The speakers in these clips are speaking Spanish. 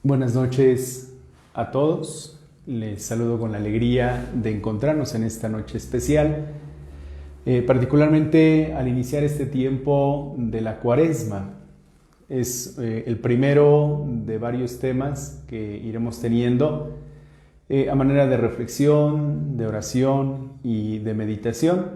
Buenas noches a todos. Les saludo con la alegría de encontrarnos en esta noche especial, particularmente al iniciar este tiempo de la Cuaresma. Es el primero de varios temas que iremos teniendo a manera de reflexión, de oración y de meditación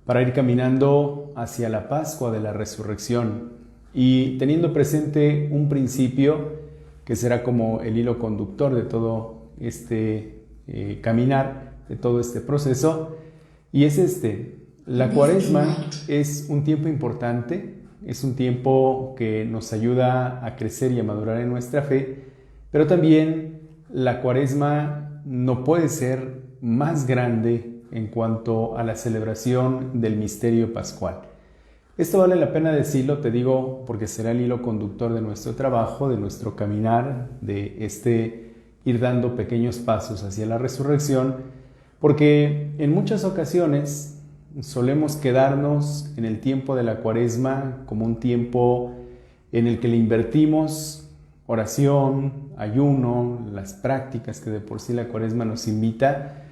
para ir caminando hacia la Pascua de la Resurrección y teniendo presente un principio que será como el hilo conductor de todo este caminar, de todo este proceso, y es la Cuaresma es un tiempo importante, es un tiempo que nos ayuda a crecer y a madurar en nuestra fe, pero también la Cuaresma no puede ser más grande en cuanto a la celebración del misterio pascual. Esto vale la pena decirlo, te digo, porque será el hilo conductor de nuestro trabajo, de nuestro caminar, de ir dando pequeños pasos hacia la resurrección, porque en muchas ocasiones solemos quedarnos en el tiempo de la Cuaresma como un tiempo en el que le invertimos oración, ayuno, las prácticas que de por sí la Cuaresma nos invita,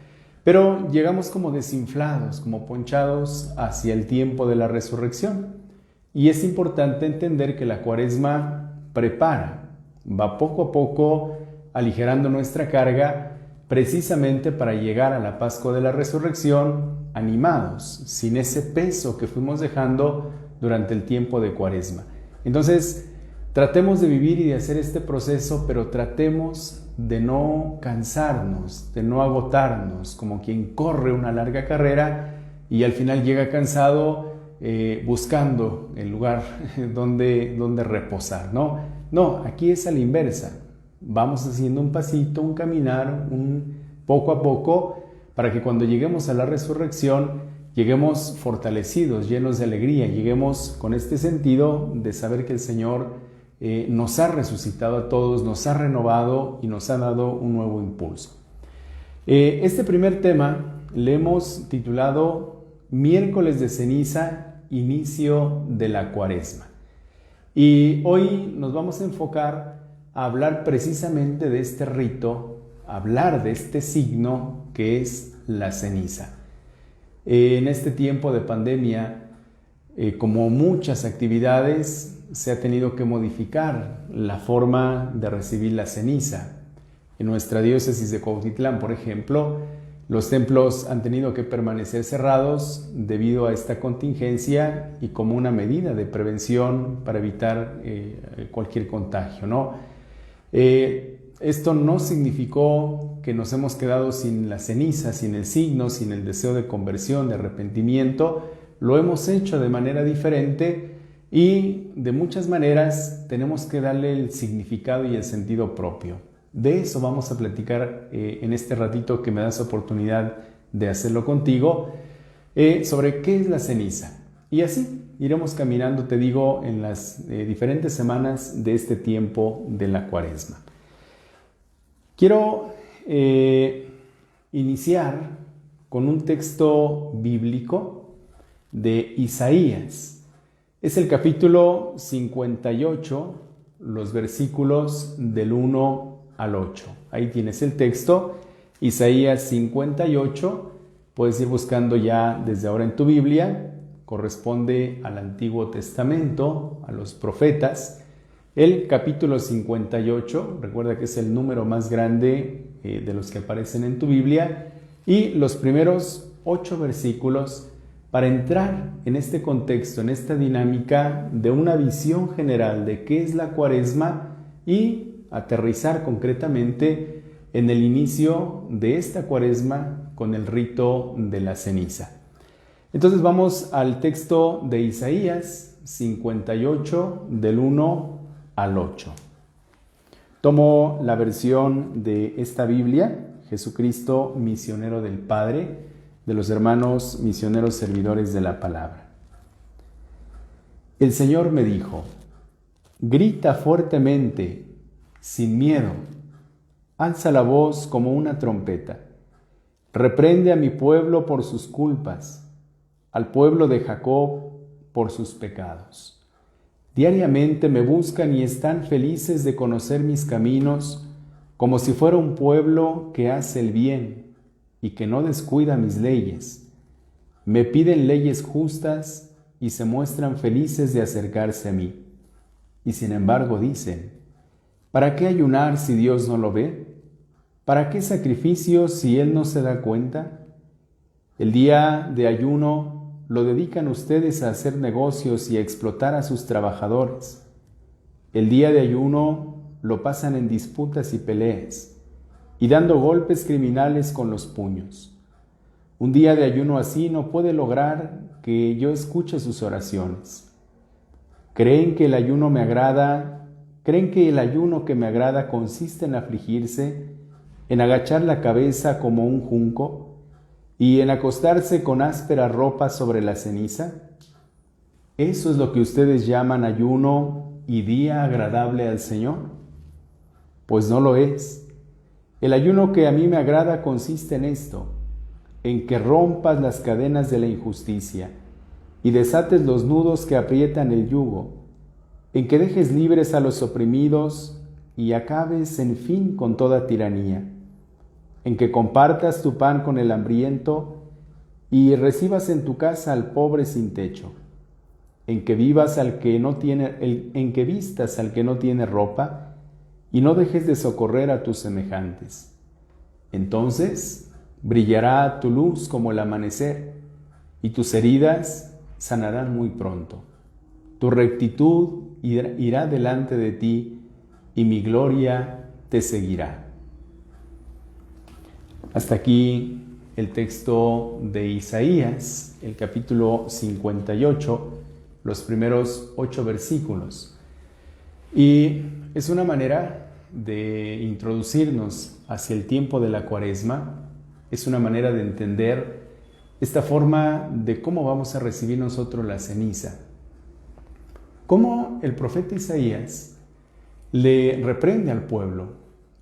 pero llegamos como desinflados, como ponchados hacia el tiempo de la resurrección. Y es importante entender que la Cuaresma prepara, va poco a poco aligerando nuestra carga, precisamente para llegar a la Pascua de la Resurrección animados, sin ese peso que fuimos dejando durante el tiempo de Cuaresma. Entonces, tratemos de vivir y de hacer este proceso, pero tratemos de no cansarnos, de no agotarnos, como quien corre una larga carrera y al final llega cansado buscando el lugar donde reposar, ¿no? No, aquí es a la inversa. Vamos haciendo un pasito, un caminar, un poco a poco, para que cuando lleguemos a la resurrección lleguemos fortalecidos, llenos de alegría, lleguemos con este sentido de saber que el Señor nos ha resucitado a todos, nos ha renovado y nos ha dado un nuevo impulso. Este primer tema le hemos titulado Miércoles de Ceniza, inicio de la Cuaresma. Y hoy nos vamos a enfocar a hablar precisamente de este rito, a hablar de este signo que es la ceniza. En este tiempo de pandemia, como muchas actividades, se ha tenido que modificar la forma de recibir la ceniza. En nuestra diócesis de Cuautitlán, por ejemplo, los templos han tenido que permanecer cerrados debido a esta contingencia y como una medida de prevención para evitar cualquier contagio, ¿no? Esto no significó que nos hemos quedado sin la ceniza, sin el signo, sin el deseo de conversión, de arrepentimiento. Lo hemos hecho de manera diferente y de muchas maneras tenemos que darle el significado y el sentido propio. De eso vamos a platicar en este ratito que me das oportunidad de hacerlo contigo, sobre qué es la ceniza. Y así iremos caminando, te digo, en las diferentes semanas de este tiempo de la Cuaresma. Quiero iniciar con un texto bíblico de Isaías. Es el capítulo 58, los versículos del 1 al 8. Ahí tienes el texto, Isaías 58, puedes ir buscando ya desde ahora en tu Biblia, corresponde al Antiguo Testamento, a los profetas. El capítulo 58, recuerda que es el número más grande de los que aparecen en tu Biblia, y los primeros 8 versículos para entrar en este contexto, en esta dinámica de una visión general de qué es la Cuaresma y aterrizar concretamente en el inicio de esta Cuaresma con el rito de la ceniza. Entonces vamos al texto de Isaías 58 del 1 al 8. Tomo la versión de esta Biblia, Jesucristo, misionero del Padre, de los hermanos misioneros servidores de la palabra. El Señor me dijo: grita fuertemente, sin miedo, alza la voz como una trompeta, reprende a mi pueblo por sus culpas, al pueblo de Jacob por sus pecados. Diariamente me buscan y están felices de conocer mis caminos, como si fuera un pueblo que hace el bien y que no descuida mis leyes. Me piden leyes justas y se muestran felices de acercarse a mí. Y sin embargo dicen, ¿para qué ayunar si Dios no lo ve? ¿Para qué sacrificio si Él no se da cuenta? El día de ayuno lo dedican ustedes a hacer negocios y a explotar a sus trabajadores. El día de ayuno lo pasan en disputas y peleas, y dando golpes criminales con los puños. Un día de ayuno así no puede lograr que yo escuche sus oraciones. ¿Creen que el ayuno que me agrada consiste en afligirse, en agachar la cabeza como un junco y en acostarse con áspera ropa sobre la ceniza? ¿Eso es lo que ustedes llaman ayuno y día agradable al Señor? Pues no lo es. El ayuno que a mí me agrada consiste en esto, en que rompas las cadenas de la injusticia y desates los nudos que aprietan el yugo, en que dejes libres a los oprimidos y acabes en fin con toda tiranía, en que compartas tu pan con el hambriento y recibas en tu casa al pobre sin techo, en que vistas al que no tiene ropa y no dejes de socorrer a tus semejantes. Entonces brillará tu luz como el amanecer y tus heridas sanarán muy pronto. Tu rectitud irá delante de ti y mi gloria te seguirá. Hasta aquí el texto de Isaías, el capítulo 58, los primeros 8 versículos. Y es una manera de introducirnos hacia el tiempo de la Cuaresma, es una manera de entender esta forma de cómo vamos a recibir nosotros la ceniza. Cómo el profeta Isaías le reprende al pueblo,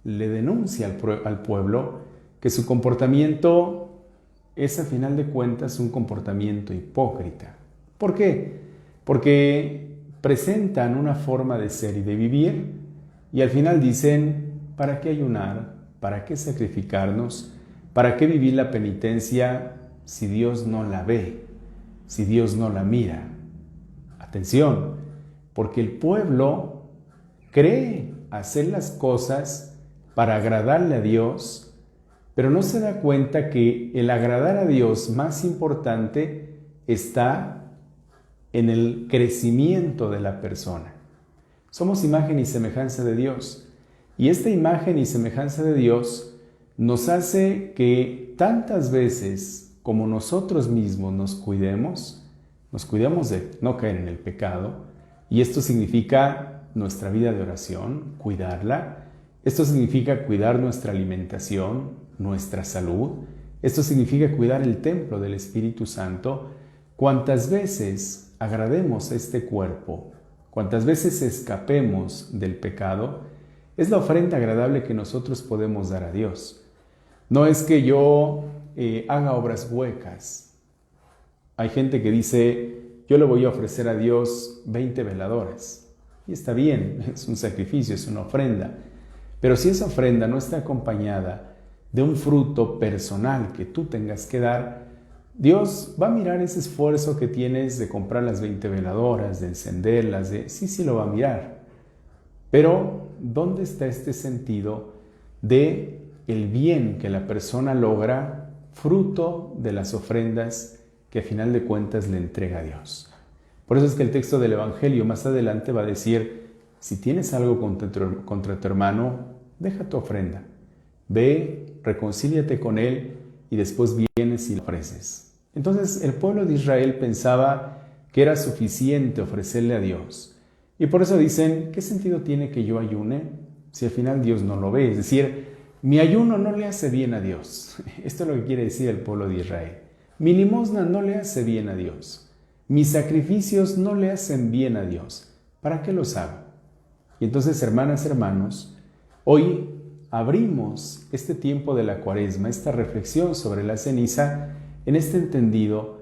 le denuncia al pueblo que su comportamiento es a final de cuentas un comportamiento hipócrita. ¿Por qué? Porque presentan una forma de ser y de vivir y al final dicen, ¿para qué ayunar? ¿Para qué sacrificarnos? ¿Para qué vivir la penitencia si Dios no la ve? Si Dios no la mira. Atención, porque el pueblo cree hacer las cosas para agradarle a Dios, pero no se da cuenta que el agradar a Dios más importante está en el crecimiento de la persona. Somos imagen y semejanza de Dios, y esta imagen y semejanza de Dios nos hace que tantas veces como nosotros mismos nos cuidemos de no caer en el pecado, y esto significa nuestra vida de oración, cuidarla. Esto significa cuidar nuestra alimentación, nuestra salud. Esto significa cuidar el templo del Espíritu Santo. Cuantas veces agrademos a este cuerpo, cuantas veces escapemos del pecado, es la ofrenda agradable que nosotros podemos dar a Dios. No es que yo haga obras huecas. Hay gente que dice, yo le voy a ofrecer a Dios 20 veladoras. Y está bien, es un sacrificio, es una ofrenda. Pero si esa ofrenda no está acompañada de un fruto personal que tú tengas que dar, Dios va a mirar ese esfuerzo que tienes de comprar las 20 veladoras, de encenderlas, sí lo va a mirar. Pero, ¿dónde está este sentido de el bien que la persona logra fruto de las ofrendas que a final de cuentas le entrega a Dios? Por eso es que el texto del Evangelio más adelante va a decir, si tienes algo contra tu hermano, deja tu ofrenda. Ve, reconcíliate con él y después vienes y lo ofreces. Entonces el pueblo de Israel pensaba que era suficiente ofrecerle a Dios. Y por eso dicen, ¿qué sentido tiene que yo ayune si al final Dios no lo ve? Es decir, mi ayuno no le hace bien a Dios. Esto es lo que quiere decir el pueblo de Israel. Mi limosna no le hace bien a Dios. Mis sacrificios no le hacen bien a Dios. ¿Para qué los hago? Y entonces, hermanas, hermanos, hoy abrimos este tiempo de la Cuaresma, esta reflexión sobre la ceniza, en este entendido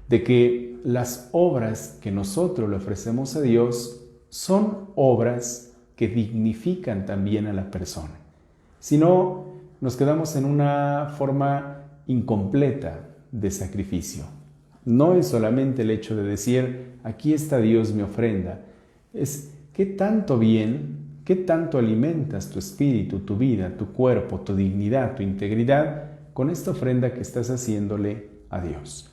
de que las obras que nosotros le ofrecemos a Dios son obras que dignifican también a la persona. Si no, nos quedamos en una forma incompleta de sacrificio. No es solamente el hecho de decir, aquí está Dios, mi ofrenda. Es qué tanto bien, qué tanto alimentas tu espíritu, tu vida, tu cuerpo, tu dignidad, tu integridad con esta ofrenda que estás haciéndole a Dios.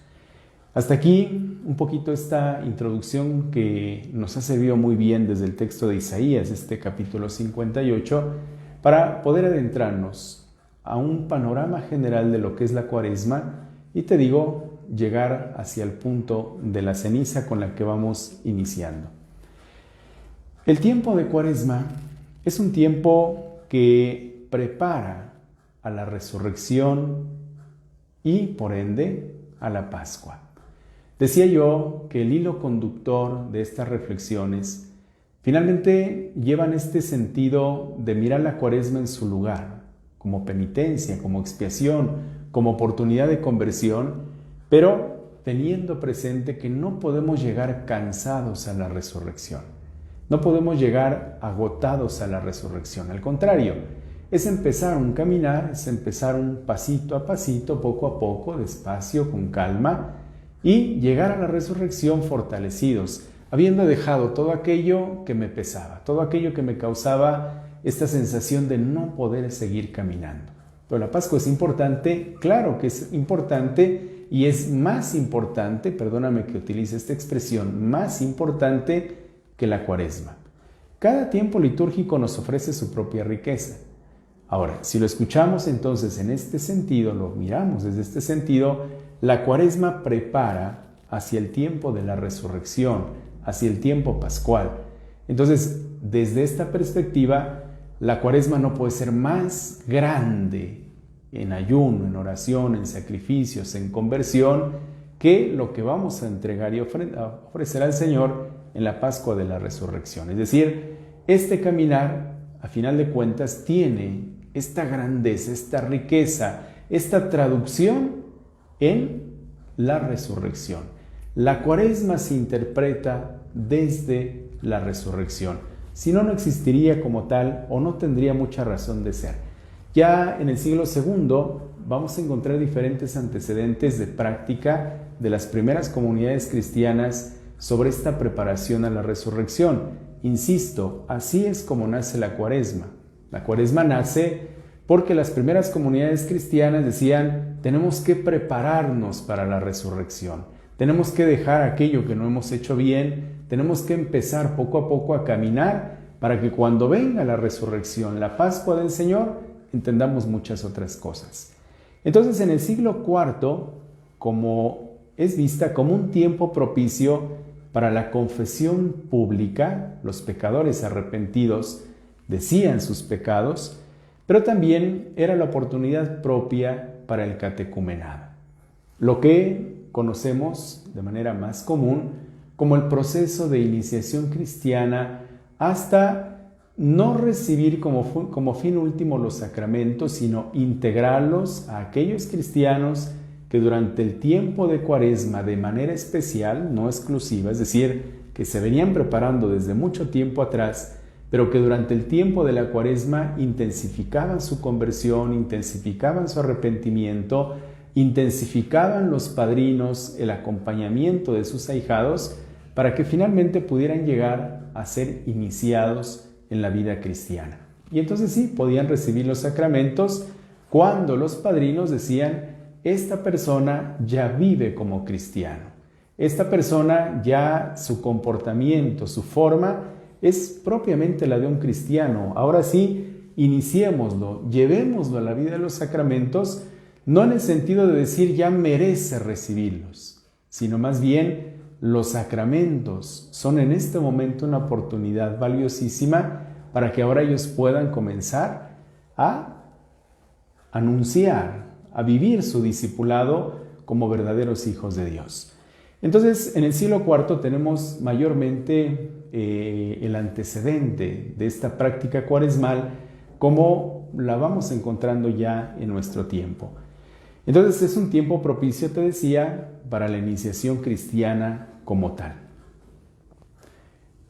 Hasta aquí un poquito esta introducción que nos ha servido muy bien desde el texto de Isaías, este capítulo 58, para poder adentrarnos a un panorama general de lo que es la Cuaresma y te digo, llegar hacia el punto de la ceniza con la que vamos iniciando. El tiempo de Cuaresma es un tiempo que prepara a la resurrección y, por ende, a la Pascua. Decía yo que el hilo conductor de estas reflexiones finalmente llevan este sentido de mirar la Cuaresma en su lugar, como penitencia, como expiación, como oportunidad de conversión, pero teniendo presente que no podemos llegar cansados a la resurrección. No podemos llegar agotados a la resurrección. Al contrario, es empezar un caminar, es empezar un pasito a pasito, poco a poco, despacio, con calma, y llegar a la resurrección fortalecidos, habiendo dejado todo aquello que me pesaba, todo aquello que me causaba esta sensación de no poder seguir caminando. Pero la Pascua es importante, claro que es importante, y es más importante, perdóname que utilice esta expresión, más importante que la Cuaresma. Cada tiempo litúrgico nos ofrece su propia riqueza. Ahora, si lo escuchamos entonces en este sentido, lo miramos desde este sentido, la Cuaresma prepara hacia el tiempo de la resurrección, hacia el tiempo pascual. Entonces, desde esta perspectiva, la Cuaresma no puede ser más grande en ayuno, en oración, en sacrificios, en conversión, que lo que vamos a entregar y ofrecer al Señor en la Pascua de la Resurrección. Es decir, este caminar, a final de cuentas, tiene esta grandeza, esta riqueza, esta traducción en la resurrección. La Cuaresma se interpreta desde la resurrección. Si no, no existiría como tal o no tendría mucha razón de ser. Ya en el siglo II vamos a encontrar diferentes antecedentes de práctica de las primeras comunidades cristianas sobre esta preparación a la resurrección. Insisto, así es como nace la Cuaresma. La Cuaresma nace porque las primeras comunidades cristianas decían, tenemos que prepararnos para la resurrección, tenemos que dejar aquello que no hemos hecho bien, tenemos que empezar poco a poco a caminar para que cuando venga la resurrección, la Pascua del Señor, entendamos muchas otras cosas. Entonces, en el siglo IV, como es vista como un tiempo propicio para la confesión pública, los pecadores arrepentidos decían sus pecados, pero también era la oportunidad propia para el catecumenado, lo que conocemos de manera más común como el proceso de iniciación cristiana hasta no recibir como fin último los sacramentos, sino integrarlos a aquellos cristianos que durante el tiempo de Cuaresma de manera especial, no exclusiva, es decir, que se venían preparando desde mucho tiempo atrás, pero que durante el tiempo de la Cuaresma intensificaban su conversión, intensificaban su arrepentimiento, intensificaban los padrinos el acompañamiento de sus ahijados para que finalmente pudieran llegar a ser iniciados en la vida cristiana. Y entonces sí, podían recibir los sacramentos cuando los padrinos decían, esta persona ya vive como cristiano, esta persona ya su comportamiento, su forma es propiamente la de un cristiano. Ahora sí, iniciémoslo, llevémoslo a la vida de los sacramentos, no en el sentido de decir ya merece recibirlos, sino más bien los sacramentos son en este momento una oportunidad valiosísima para que ahora ellos puedan comenzar a anunciar, a vivir su discipulado como verdaderos hijos de Dios. Entonces, en el siglo IV tenemos mayormente el antecedente de esta práctica cuaresmal como la vamos encontrando ya en nuestro tiempo. Entonces es un tiempo propicio, te decía, para la iniciación cristiana como tal.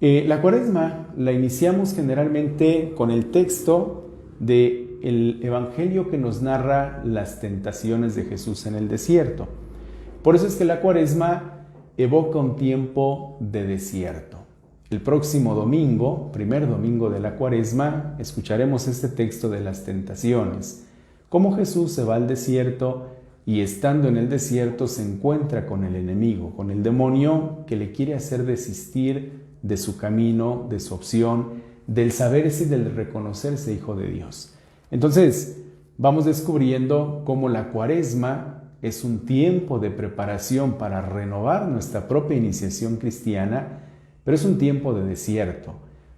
La Cuaresma la iniciamos generalmente con el texto del Evangelio que nos narra las tentaciones de Jesús en el desierto. Por eso es que la Cuaresma evoca un tiempo de desierto. El próximo domingo, primer domingo de la Cuaresma, escucharemos este texto de las tentaciones. Cómo Jesús se va al desierto y estando en el desierto se encuentra con el enemigo, con el demonio que le quiere hacer desistir de su camino, de su opción, del saberse y del reconocerse hijo de Dios. Entonces, vamos descubriendo cómo la Cuaresma es un tiempo de preparación para renovar nuestra propia iniciación cristiana, pero es un tiempo de desierto.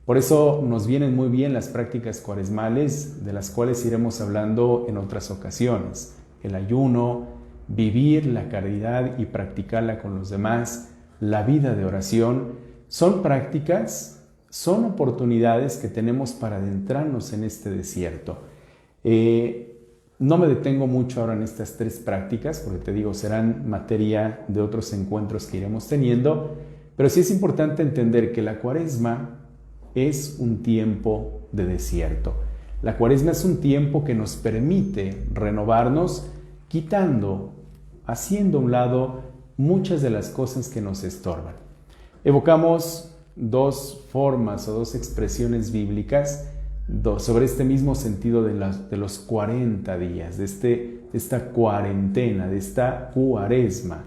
Por eso nos vienen muy bien las prácticas cuaresmales, de las cuales iremos hablando en otras ocasiones. El ayuno, vivir la caridad y practicarla con los demás, la vida de oración, son prácticas, son oportunidades que tenemos para adentrarnos en este desierto. No me detengo mucho ahora en estas tres prácticas, porque te digo, serán materia de otros encuentros que iremos teniendo, pero sí es importante entender que la Cuaresma es un tiempo de desierto. La Cuaresma es un tiempo que nos permite renovarnos, quitando, haciendo a un lado muchas de las cosas que nos estorban. Evocamos dos formas o dos expresiones bíblicas sobre este mismo sentido de los 40 días, de esta cuarentena, de esta Cuaresma.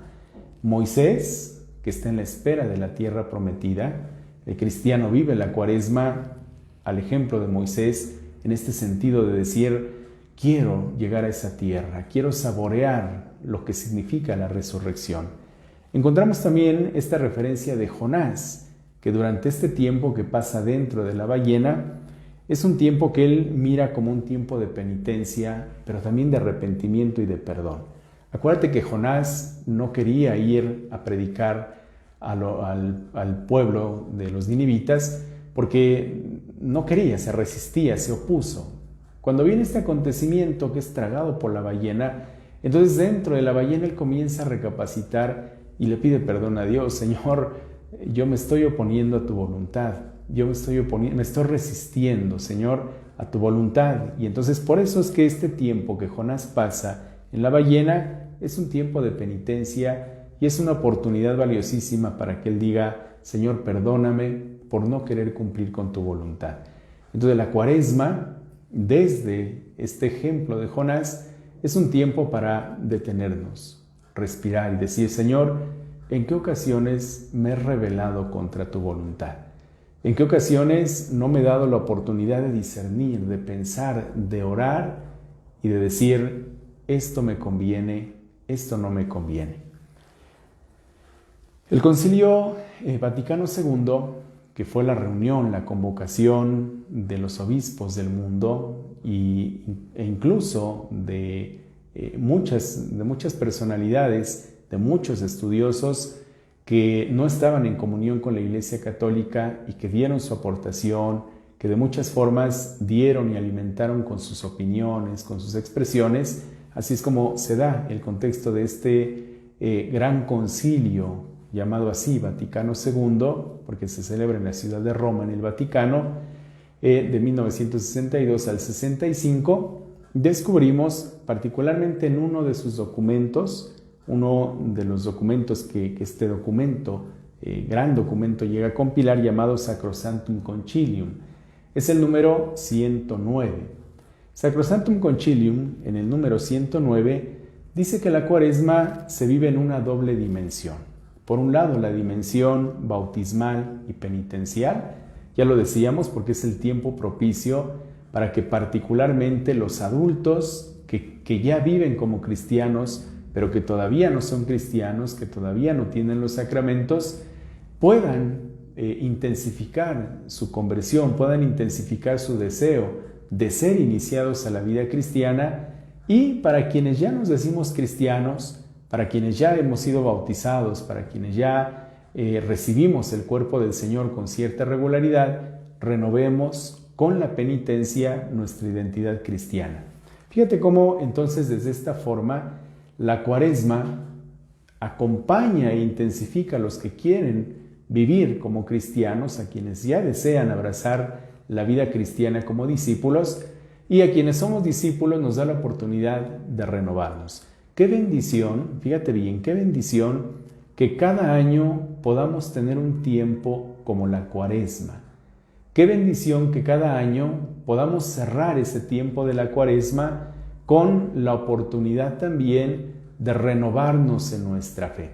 Moisés, que está en la espera de la tierra prometida. El cristiano vive la Cuaresma al ejemplo de Moisés, en este sentido de decir, quiero llegar a esa tierra, quiero saborear lo que significa la resurrección. Encontramos también esta referencia de Jonás, que durante este tiempo que pasa dentro de la ballena, es un tiempo que él mira como un tiempo de penitencia, pero también de arrepentimiento y de perdón. Acuérdate que Jonás no quería ir a predicar al pueblo de los ninivitas porque no quería, se resistía, se opuso. Cuando viene este acontecimiento que es tragado por la ballena, entonces dentro de la ballena él comienza a recapacitar y le pide perdón a Dios. Señor, yo me estoy oponiendo a tu voluntad, me estoy resistiendo, Señor, a tu voluntad. Y entonces por eso es que este tiempo que Jonás pasa en la ballena es un tiempo de penitencia y es una oportunidad valiosísima para que él diga, Señor, perdóname por no querer cumplir con tu voluntad. Entonces la Cuaresma, desde este ejemplo de Jonás, es un tiempo para detenernos, respirar y decir, Señor, ¿en qué ocasiones me he rebelado contra tu voluntad? ¿En qué ocasiones no me he dado la oportunidad de discernir, de pensar, de orar y de decir, esto me conviene, esto no me conviene? El Concilio Vaticano II, que fue la reunión, la convocación de los obispos del mundo e incluso de muchas personalidades, de muchos estudiosos que no estaban en comunión con la Iglesia Católica y que dieron su aportación, que de muchas formas dieron y alimentaron con sus opiniones, con sus expresiones. Así es como se da el contexto de este gran concilio, llamado así Vaticano II, porque se celebra en la ciudad de Roma, en el Vaticano, de 1962 al 65, descubrimos particularmente en uno de sus documentos, uno de los documentos que este documento, gran documento, llega a compilar, llamado Sacrosanctum Concilium. Es el número 109. Sacrosanctum Concilium, en el número 109, dice que la Cuaresma se vive en una doble dimensión. Por un lado, la dimensión bautismal y penitencial, ya lo decíamos, porque es el tiempo propicio para que particularmente los adultos que ya viven como cristianos, pero que todavía no son cristianos, que todavía no tienen los sacramentos, puedan intensificar su conversión, puedan intensificar su deseo de ser iniciados a la vida cristiana. Y para quienes ya nos decimos cristianos, para quienes ya hemos sido bautizados, para quienes ya recibimos el cuerpo del Señor con cierta regularidad, renovemos con la penitencia nuestra identidad cristiana. Fíjate cómo entonces desde esta forma la Cuaresma acompaña e intensifica a los que quieren vivir como cristianos, a quienes ya desean abrazar la vida cristiana como discípulos, y a quienes somos discípulos nos da la oportunidad de renovarnos. Qué bendición, fíjate bien, qué bendición que cada año podamos tener un tiempo como la Cuaresma. Qué bendición que cada año podamos cerrar ese tiempo de la Cuaresma con la oportunidad también de renovarnos en nuestra fe.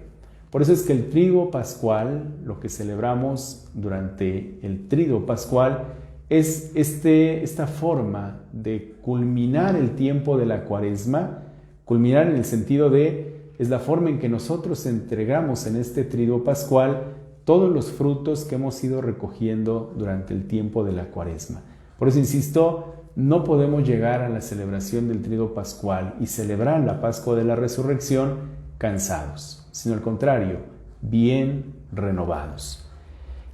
Por eso es que el Triduo Pascual, lo que celebramos durante el Triduo Pascual, es esta forma de culminar el tiempo de la Cuaresma, culminar en el sentido de, es la forma en que nosotros entregamos en este Triduo Pascual todos los frutos que hemos ido recogiendo durante el tiempo de la Cuaresma. Por eso insisto, no podemos llegar a la celebración del Triduo Pascual y celebrar la Pascua de la Resurrección cansados, sino al contrario, bien renovados.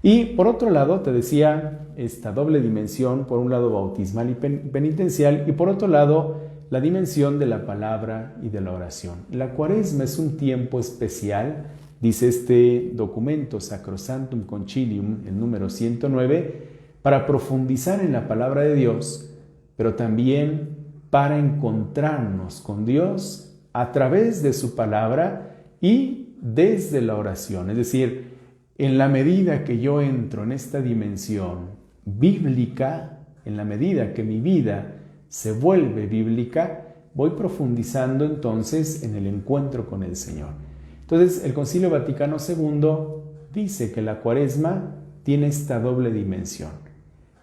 Y por otro lado, te decía, esta doble dimensión, por un lado bautismal y penitencial, y por otro lado, la dimensión de la palabra y de la oración. La Cuaresma es un tiempo especial, dice este documento Sacrosanctum Concilium, el número 109, para profundizar en la palabra de Dios, pero también para encontrarnos con Dios a través de su palabra y desde la oración. Es decir, en la medida que yo entro en esta dimensión bíblica, en la medida que mi vida se vuelve bíblica, voy profundizando entonces en el encuentro con el Señor. Entonces, el Concilio Vaticano II dice que la Cuaresma tiene esta doble dimensión: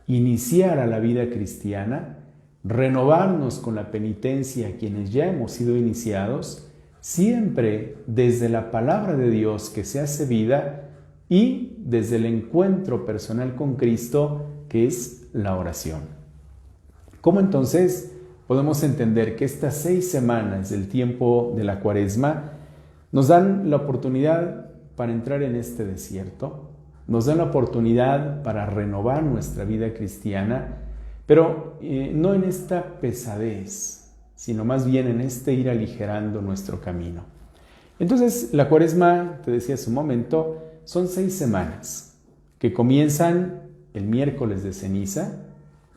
iniciar a la vida cristiana, renovarnos con la penitencia a quienes ya hemos sido iniciados, siempre desde la palabra de Dios que se hace vida y desde el encuentro personal con Cristo, que es la oración. ¿Cómo entonces podemos entender que estas 6 semanas del tiempo de la Cuaresma nos dan la oportunidad para entrar en este desierto? Nos dan la oportunidad para renovar nuestra vida cristiana, pero no en esta pesadez, sino más bien en este ir aligerando nuestro camino. Entonces, la Cuaresma, te decía hace un momento, son 6 semanas que comienzan el miércoles de ceniza,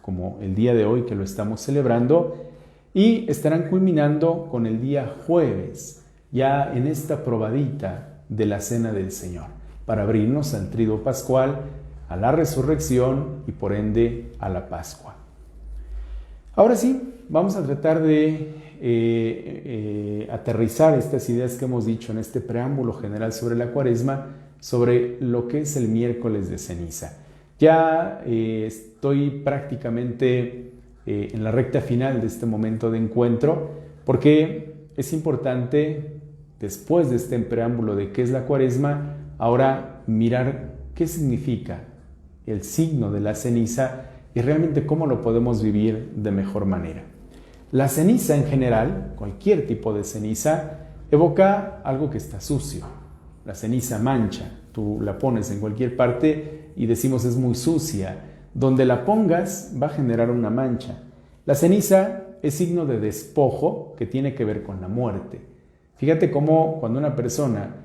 como el día de hoy que lo estamos celebrando, y estarán culminando con el día jueves, ya en esta probadita de la Cena del Señor, para abrirnos al Triduo Pascual, a la Resurrección y por ende a la Pascua. Ahora sí, vamos a tratar de aterrizar estas ideas que hemos dicho en este preámbulo general sobre la Cuaresma, sobre lo que es el miércoles de ceniza. Ya estoy prácticamente en la recta final de este momento de encuentro, porque es importante, después de este preámbulo de qué es la Cuaresma, ahora mirar qué significa el signo de la ceniza y realmente cómo lo podemos vivir de mejor manera. La ceniza en general, cualquier tipo de ceniza, evoca algo que está sucio. La ceniza mancha, tú la pones en cualquier parte y decimos es muy sucia. Donde la pongas va a generar una mancha. La ceniza es signo de despojo que tiene que ver con la muerte. Fíjate cómo cuando una persona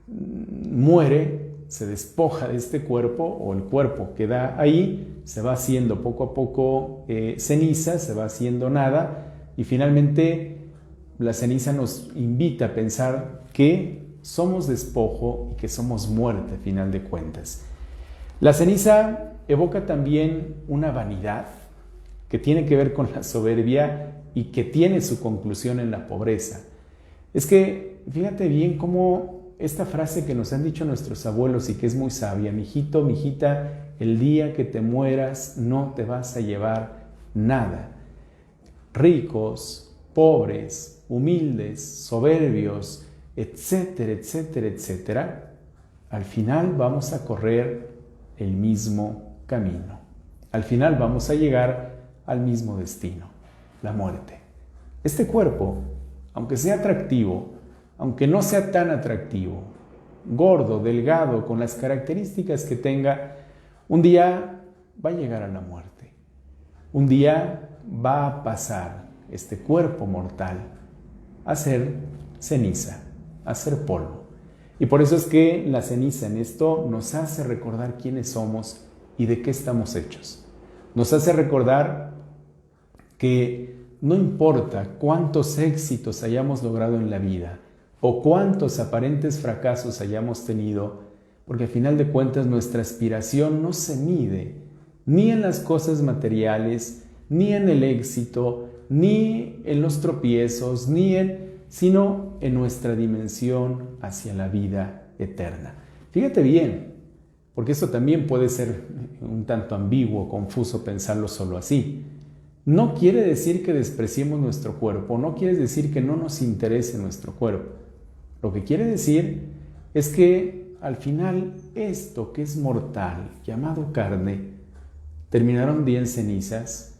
muere, se despoja de este cuerpo o el cuerpo queda ahí, se va haciendo poco a poco ceniza, se va haciendo nada y finalmente la ceniza nos invita a pensar que somos despojo y que somos muerte a final de cuentas. La ceniza evoca también una vanidad que tiene que ver con la soberbia y que tiene su conclusión en la pobreza. Es que fíjate bien cómo esta frase que nos han dicho nuestros abuelos y que es muy sabia: mijito, mijita, el día que te mueras no te vas a llevar nada. Ricos, pobres, humildes, soberbios, etcétera, etcétera, etcétera, al final vamos a correr el mismo camino. Al final vamos a llegar al mismo destino, la muerte. Este cuerpo, aunque sea atractivo, aunque no sea tan atractivo, gordo, delgado, con las características que tenga, un día va a llegar a la muerte. Un día va a pasar este cuerpo mortal a ser ceniza, a ser polvo. Y por eso es que la ceniza en esto nos hace recordar quiénes somos y de qué estamos hechos. Nos hace recordar que no importa cuántos éxitos hayamos logrado en la vida o cuántos aparentes fracasos hayamos tenido, porque al final de cuentas nuestra aspiración no se mide ni en las cosas materiales, ni en el éxito, ni en los tropiezos, sino en nuestra dimensión hacia la vida eterna. Fíjate bien, porque eso también puede ser un tanto ambiguo, confuso pensarlo solo así. No quiere decir que despreciemos nuestro cuerpo, no quiere decir que no nos interese nuestro cuerpo. Lo que quiere decir es que al final esto que es mortal, llamado carne, terminará un día en cenizas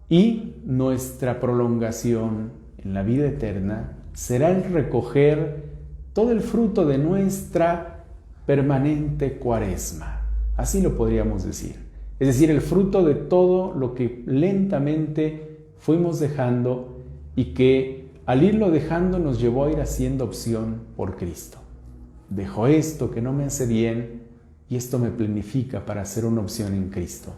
y nuestra prolongación en la vida eterna será el recoger todo el fruto de nuestra permanente cuaresma. Así lo podríamos decir. Es decir, el fruto de todo lo que lentamente fuimos dejando y que al irlo dejando nos llevó a ir haciendo opción por Cristo. Dejo esto que no me hace bien y esto me planifica para hacer una opción en Cristo.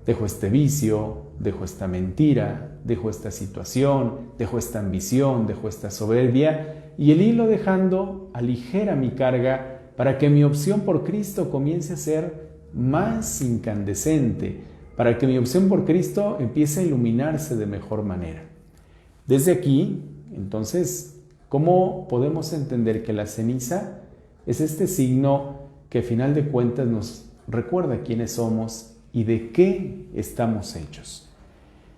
Dejo este vicio, dejo esta mentira, dejo esta situación, dejo esta ambición, dejo esta soberbia y el irlo dejando aligera mi carga para que mi opción por Cristo comience a ser más incandescente, para que mi opción por Cristo empiece a iluminarse de mejor manera. Desde aquí, entonces, ¿cómo podemos entender que la ceniza es este signo que a final de cuentas nos recuerda quiénes somos y de qué estamos hechos?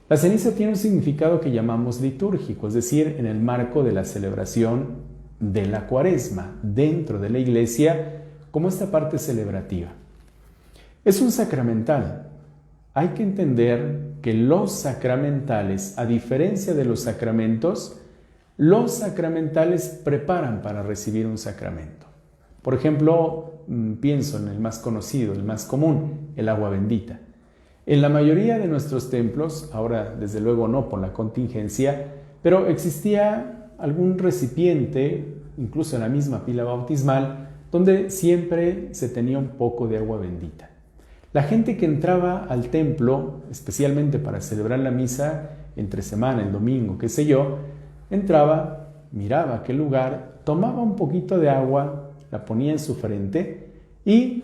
La ceniza tiene un significado que llamamos litúrgico, es decir, en el marco de la celebración de la Cuaresma, dentro de la Iglesia, como esta parte celebrativa. Es un sacramental. Hay que entender que los sacramentales, a diferencia de los sacramentos preparan para recibir un sacramento. Por ejemplo, pienso en el más conocido, el más común, el agua bendita. En la mayoría de nuestros templos, ahora desde luego no por la contingencia, pero existía algún recipiente, incluso en la misma pila bautismal, donde siempre se tenía un poco de agua bendita. La gente que entraba al templo, especialmente para celebrar la misa entre semana, el domingo, qué sé yo, entraba, miraba aquel lugar, tomaba un poquito de agua, la ponía en su frente y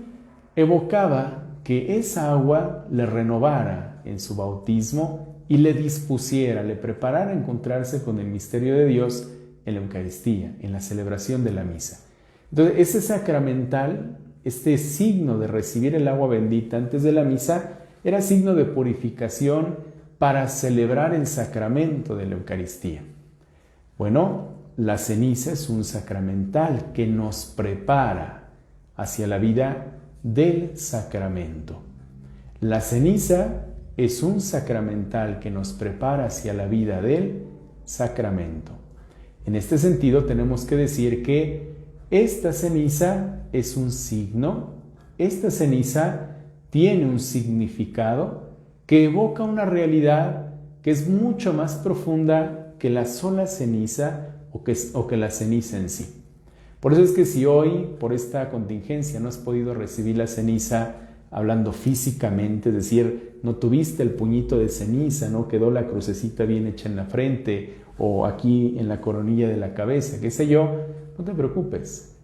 evocaba que esa agua le renovara en su bautismo y le dispusiera, le preparara a encontrarse con el misterio de Dios en la Eucaristía, en la celebración de la misa. Entonces, ese sacramental, este signo de recibir el agua bendita antes de la misa, era signo de purificación para celebrar el sacramento de la Eucaristía. Bueno, la ceniza es un sacramental que nos prepara hacia la vida del sacramento. La ceniza es un sacramental que nos prepara hacia la vida del sacramento. En este sentido, tenemos que decir que esta ceniza es un signo, esta ceniza tiene un significado que evoca una realidad que es mucho más profunda que la sola ceniza o que la ceniza en sí. Por eso es que si hoy, por esta contingencia, no has podido recibir la ceniza, hablando físicamente, es decir, no tuviste el puñito de ceniza, no quedó la crucecita bien hecha en la frente o aquí en la coronilla de la cabeza, qué sé yo, no te preocupes,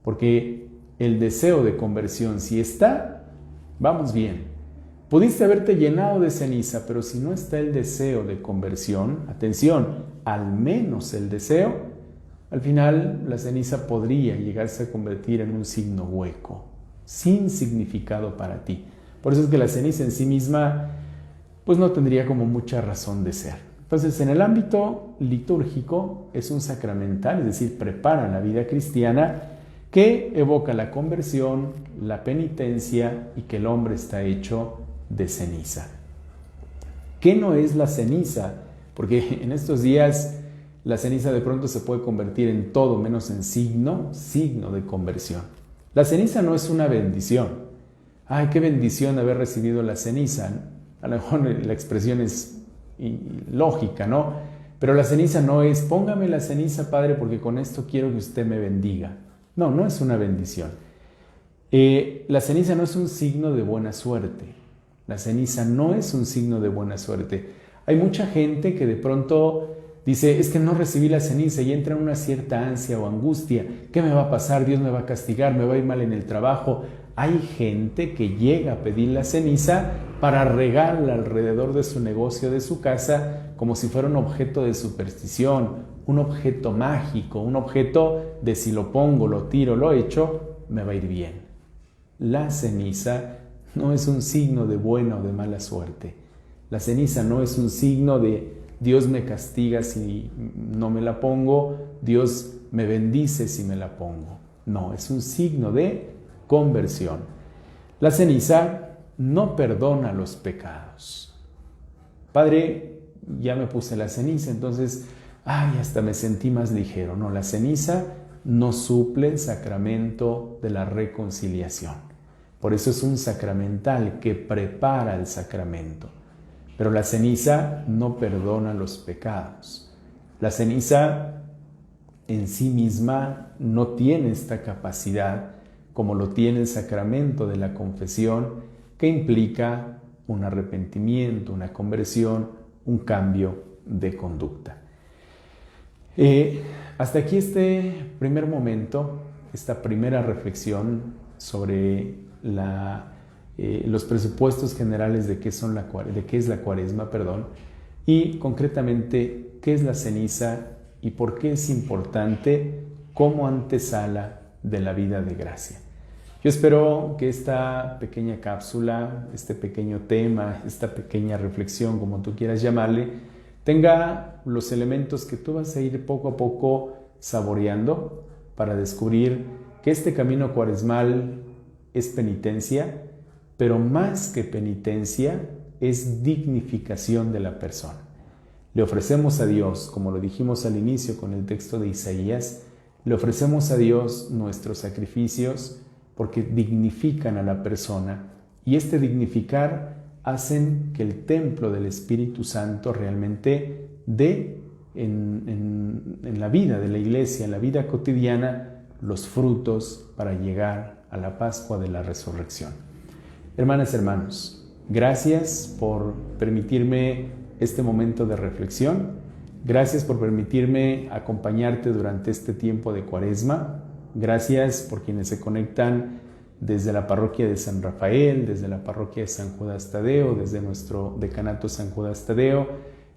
porque el deseo de conversión, si está, vamos bien. Pudiste haberte llenado de ceniza, pero si no está el deseo de conversión, atención, al menos el deseo, al final la ceniza podría llegarse a convertir en un signo hueco, sin significado para ti. Por eso es que la ceniza en sí misma, pues no tendría como mucha razón de ser. Entonces, en el ámbito litúrgico es un sacramental, es decir, prepara la vida cristiana que evoca la conversión, la penitencia y que el hombre está hecho de ceniza. ¿Qué no es la ceniza? Porque en estos días la ceniza de pronto se puede convertir en todo menos en signo de conversión. La ceniza no es una bendición. ¡Ay, qué bendición haber recibido la ceniza! A lo mejor la expresión es lógica, ¿no? Pero la ceniza no es, póngame la ceniza, Padre, porque con esto quiero que usted me bendiga. No, no es una bendición. La ceniza no es un signo de buena suerte. La ceniza no es un signo de buena suerte. Hay mucha gente que de pronto dice, es que no recibí la ceniza y entra en una cierta ansia o angustia. ¿Qué me va a pasar? Dios me va a castigar, me va a ir mal en el trabajo. Hay gente que llega a pedir la ceniza para regarla alrededor de su negocio, de su casa, como si fuera un objeto de superstición, un objeto mágico, un objeto de si lo pongo, lo tiro, lo echo, me va a ir bien. La ceniza no es un signo de buena o de mala suerte. La ceniza no es un signo de Dios me castiga si no me la pongo, Dios me bendice si me la pongo. No, es un signo de conversión. La ceniza no perdona los pecados. Padre, ya me puse la ceniza, entonces, hasta me sentí más ligero. No, la ceniza no suple el sacramento de la reconciliación. Por eso es un sacramental que prepara el sacramento. Pero la ceniza no perdona los pecados. La ceniza en sí misma no tiene esta capacidad como lo tiene el sacramento de la confesión, que implica un arrepentimiento, una conversión, un cambio de conducta. Hasta aquí este primer momento, esta primera reflexión sobre los presupuestos generales de qué es la Cuaresma, y concretamente qué es la ceniza y por qué es importante como antesala de la vida de gracia. Yo espero que esta pequeña cápsula, este pequeño tema, esta pequeña reflexión, como tú quieras llamarle, tenga los elementos que tú vas a ir poco a poco saboreando para descubrir que este camino cuaresmal es penitencia, pero más que penitencia es dignificación de la persona. Le ofrecemos a Dios, como lo dijimos al inicio con el texto de Isaías, le ofrecemos a Dios nuestros sacrificios porque dignifican a la persona, y este dignificar hacen que el templo del Espíritu Santo realmente dé en la vida de la iglesia, en la vida cotidiana, los frutos para llegar a la Pascua de la Resurrección. Hermanas, hermanos, gracias por permitirme este momento de reflexión. Gracias por permitirme acompañarte durante este tiempo de Cuaresma. Gracias por quienes se conectan desde la parroquia de San Rafael, desde la parroquia de San Judas Tadeo, desde nuestro decanato San Judas Tadeo,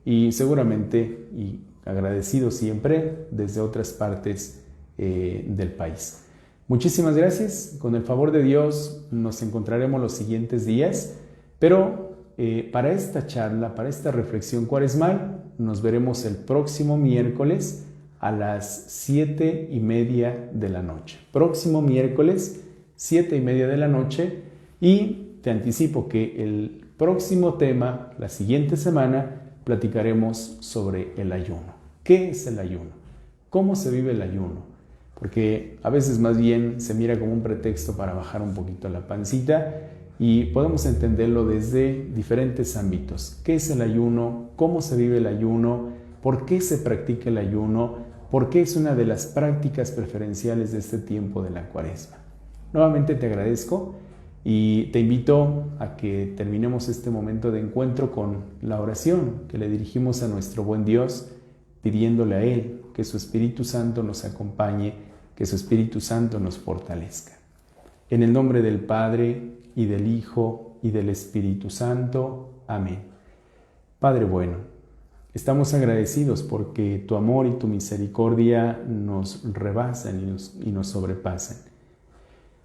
y seguramente, y agradecido siempre, desde otras partes del país. Muchísimas gracias. Con el favor de Dios nos encontraremos los siguientes días, pero para esta charla, para esta reflexión cuaresmal, nos veremos el próximo miércoles a las 7:30 de la noche. Próximo miércoles, 7:30 de la noche, y te anticipo que el próximo tema, la siguiente semana, platicaremos sobre el ayuno. ¿Qué es el ayuno? ¿Cómo se vive el ayuno? Porque a veces más bien se mira como un pretexto para bajar un poquito la pancita, y podemos entenderlo desde diferentes ámbitos. ¿Qué es el ayuno? ¿Cómo se vive el ayuno? ¿Por qué se practica el ayuno? ¿Por qué es una de las prácticas preferenciales de este tiempo de la Cuaresma? Nuevamente te agradezco y te invito a que terminemos este momento de encuentro con la oración que le dirigimos a nuestro buen Dios, pidiéndole a Él que su Espíritu Santo nos acompañe, que su Espíritu Santo nos fortalezca. En el nombre del Padre, y del Hijo, y del Espíritu Santo. Amén. Padre bueno, estamos agradecidos porque tu amor y tu misericordia nos rebasan y nos sobrepasan.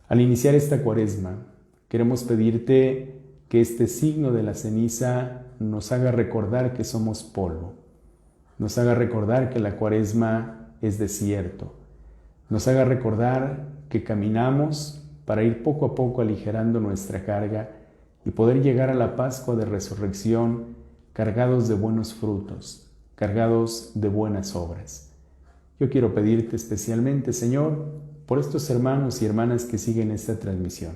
Al iniciar esta Cuaresma, queremos pedirte que este signo de la ceniza nos haga recordar que somos polvo, nos haga recordar que la Cuaresma es desierto, nos haga recordar que caminamos para ir poco a poco aligerando nuestra carga y poder llegar a la Pascua de Resurrección cargados de buenos frutos, cargados de buenas obras. Yo quiero pedirte especialmente, Señor, por estos hermanos y hermanas que siguen esta transmisión.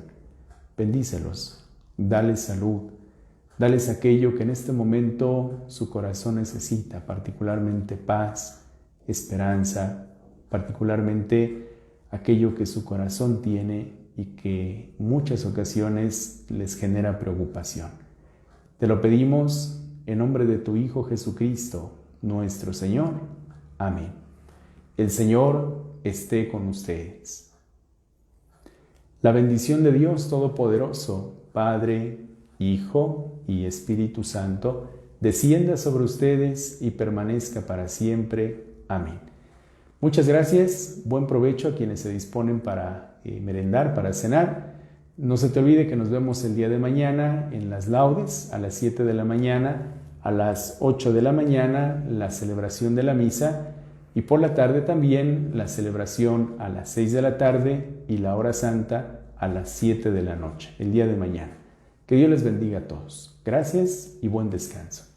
Bendícelos, dales salud, dales aquello que en este momento su corazón necesita, particularmente paz, esperanza, particularmente aquello que su corazón tiene y que muchas ocasiones les genera preocupación. Te lo pedimos en nombre de tu Hijo Jesucristo, nuestro Señor. Amén. El Señor esté con ustedes. La bendición de Dios Todopoderoso, Padre, Hijo y Espíritu Santo, descienda sobre ustedes y permanezca para siempre. Amén. Muchas gracias, buen provecho a quienes se disponen para merendar, para cenar. No se te olvide que nos vemos el día de mañana en las laudes a las 7 de la mañana, a las 8 de la mañana la celebración de la misa y por la tarde también la celebración a las 6 de la tarde y la hora santa a las 7 de la noche, el día de mañana. Que Dios les bendiga a todos. Gracias y buen descanso.